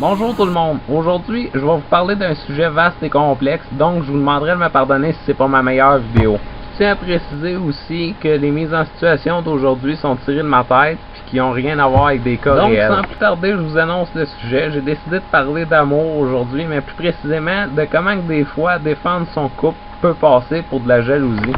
Bonjour tout le monde, aujourd'hui je vais vous parler d'un sujet vaste et complexe, donc je vous demanderai de me pardonner si c'est pas ma meilleure vidéo. Je tiens à préciser aussi que les mises en situation d'aujourd'hui sont tirées de ma tête et qui n'ont rien à voir avec des cas réels. Donc sans plus tarder, je vous annonce le sujet. J'ai décidé de parler d'amour aujourd'hui, mais plus précisément de comment que des fois défendre son couple peut passer pour de la jalousie.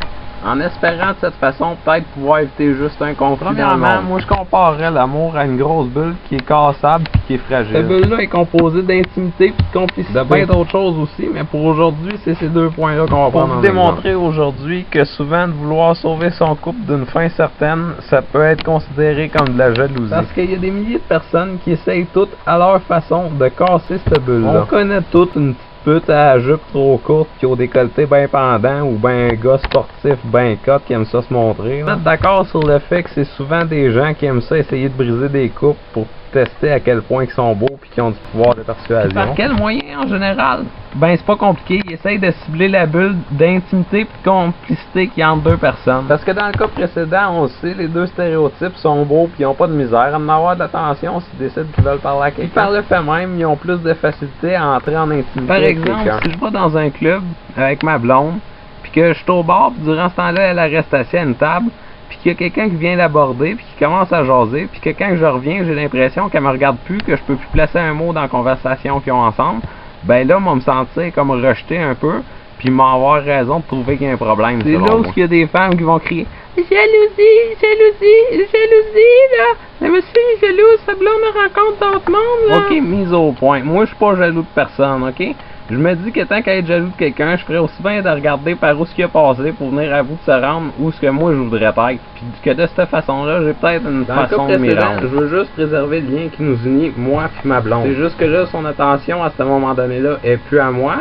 En espérant de cette façon peut-être pouvoir éviter juste un conflit. Premièrement, moi je comparerais l'amour à une grosse bulle qui est cassable et qui est fragile. Cette bulle-là est composée d'intimité et de complicité. De bien d'autres choses aussi, mais pour aujourd'hui, c'est ces deux points-là qu'on va prendre en Pour vous démontrer aujourd'hui que souvent de vouloir sauver son couple d'une fin certaine, ça peut être considéré comme de la jalousie. Parce qu'il y a des milliers de personnes qui essayent toutes à leur façon de casser cette bulle-là. On connaît toutes une petite pute à la jupe trop courte qui au décolleté bien pendant ou ben un gars sportif ben cut qui aime ça se montrer. Vous êtes d'accord sur le fait que c'est souvent des gens qui aiment ça essayer de briser des couples pour tester à quel point ils sont beaux et qu'ils ont du pouvoir de persuasion. Par quel moyen en général? Ben c'est pas compliqué, ils essayent de cibler la bulle d'intimité et de complicité qu'il y a entre deux personnes. Parce que dans le cas précédent, on le sait, les deux stéréotypes sont beaux et ils n'ont pas de misère à en avoir de l'attention s'ils décident qu'ils veulent parler à quelqu'un. Par le fait même, ils ont plus de facilité à entrer en intimité. Par exemple, si je vais dans un club avec ma blonde, puis que je suis au bar, puis durant ce temps-là, elle reste assise à une table, puis qu'il y a quelqu'un qui vient l'aborder, puis qui commence à jaser, puis que quand je reviens, j'ai l'impression qu'elle me regarde plus, que je peux plus placer un mot dans la conversation qu'ils ont ensemble, ben là, moi, me sentir comme rejeté un peu, puis m'avoir raison de trouver qu'il y a un problème. C'est là où il y a des femmes qui vont crier « Jalousie, jalousie, jalousie, là! Mais monsieur est jalouse, sa blonde me rencontre d'autres mondes, là! » Ok, mise au point. Moi, je suis pas jaloux de personne, ok? Je me dis que tant qu'à être jaloux de quelqu'un, je ferais aussi bien de regarder par où ce qui a passé pour venir à vous de se rendre où ce que moi je voudrais être. Puis que de cette façon-là, j'ai peut-être une façon de m'y rendre. Je veux juste préserver le lien qui nous unit, moi puis ma blonde. C'est juste que là, son attention à ce moment donné-là est plus à moi.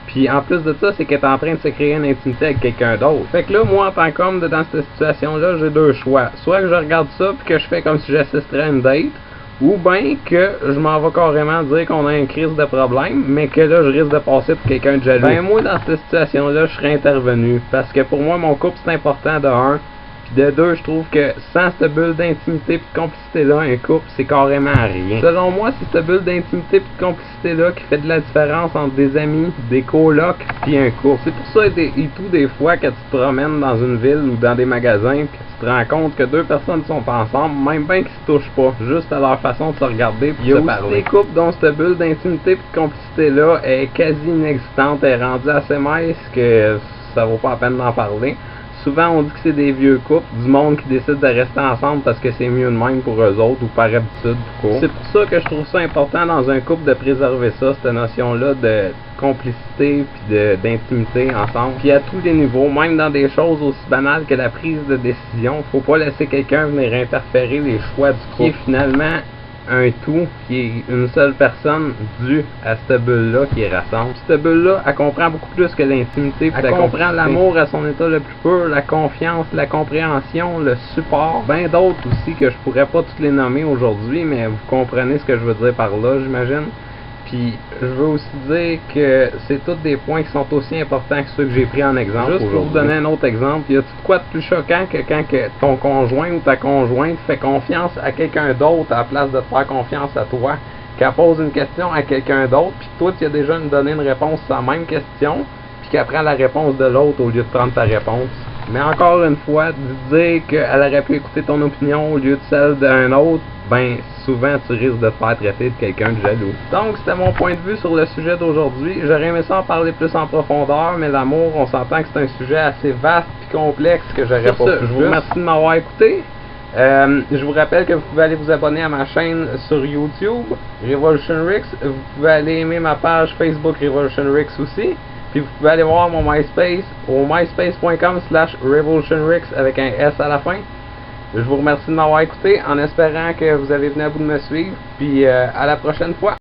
Puis en plus de ça, c'est qu'elle est en train de se créer une intimité avec quelqu'un d'autre. Fait que là, moi, en tant qu'homme, dans cette situation-là, j'ai deux choix. Soit que je regarde ça puis que je fais comme si j'assisterais à une date, ou bien que je m'en vais carrément dire qu'on a une crise de problème, mais que là, je risque de passer pour quelqu'un de jaloux. Ben moi, dans cette situation-là, je serais intervenu. Parce que pour moi, mon couple, c'est important de un. Puis de deux, je trouve que sans cette bulle d'intimité et de complicité-là, un couple, c'est carrément rien. Selon moi, c'est cette bulle d'intimité et de complicité-là qui fait de la différence entre des amis, des colocs puis un couple. C'est pour ça et tout des fois que tu te promènes dans une ville ou dans des magasins puis tu te rends compte que deux personnes sont ensemble, même bien qu'ils se touchent pas, juste à leur façon de se regarder puis de se parler. Il y a aussi des couples dont cette bulle d'intimité et de complicité-là est quasi inexistante, elle est rendue assez mince que ça vaut pas la peine d'en parler. Souvent, on dit que c'est des vieux couples, du monde qui décide de rester ensemble parce que c'est mieux de même pour eux autres ou par habitude, tout court. C'est pour ça que je trouve ça important dans un couple de préserver ça, cette notion-là de complicité puis d'intimité ensemble. Puis à tous les niveaux, même dans des choses aussi banales que la prise de décision, faut pas laisser quelqu'un venir interférer les choix du couple. Qui est finalement un tout, qui est une seule personne due à cette bulle-là qui est rassemble. Cette bulle-là, elle comprend beaucoup plus que l'intimité, elle comprend l'amour à son état le plus pur, la confiance, la compréhension, le support, bien d'autres aussi que je pourrais pas toutes les nommer aujourd'hui, mais vous comprenez ce que je veux dire par là, j'imagine. Puis je veux aussi dire que c'est tous des points qui sont aussi importants que ceux que j'ai pris en exemple. Juste pour vous donner un autre exemple, y a-tu de quoi de plus choquant que quand que ton conjoint ou ta conjointe fait confiance à quelqu'un d'autre à la place de te faire confiance à toi, qu'elle pose une question à quelqu'un d'autre, puis toi tu as déjà donné une réponse à la même question, puis qu'elle prend la réponse de l'autre au lieu de prendre ta réponse. Mais encore une fois, de dire qu'elle aurait pu écouter ton opinion au lieu de celle d'un autre, ben souvent tu risques de te faire traiter de quelqu'un de jaloux. Donc c'était mon point de vue sur le sujet d'aujourd'hui. J'aurais aimé ça en parler plus en profondeur, mais l'amour, on s'entend que c'est un sujet assez vaste et complexe que j'aurais pas pu. Je vous remercie de m'avoir écouté. Je vous rappelle que vous pouvez aller vous abonner à ma chaîne sur YouTube, Revolution Rix. Vous pouvez aller aimer ma page Facebook Revolution Rix aussi. Puis vous pouvez aller voir mon MySpace au myspace.com/RevolutionRix avec un S à la fin. Je vous remercie de m'avoir écouté en espérant que vous avez venu à bout de me suivre. Puis à la prochaine fois.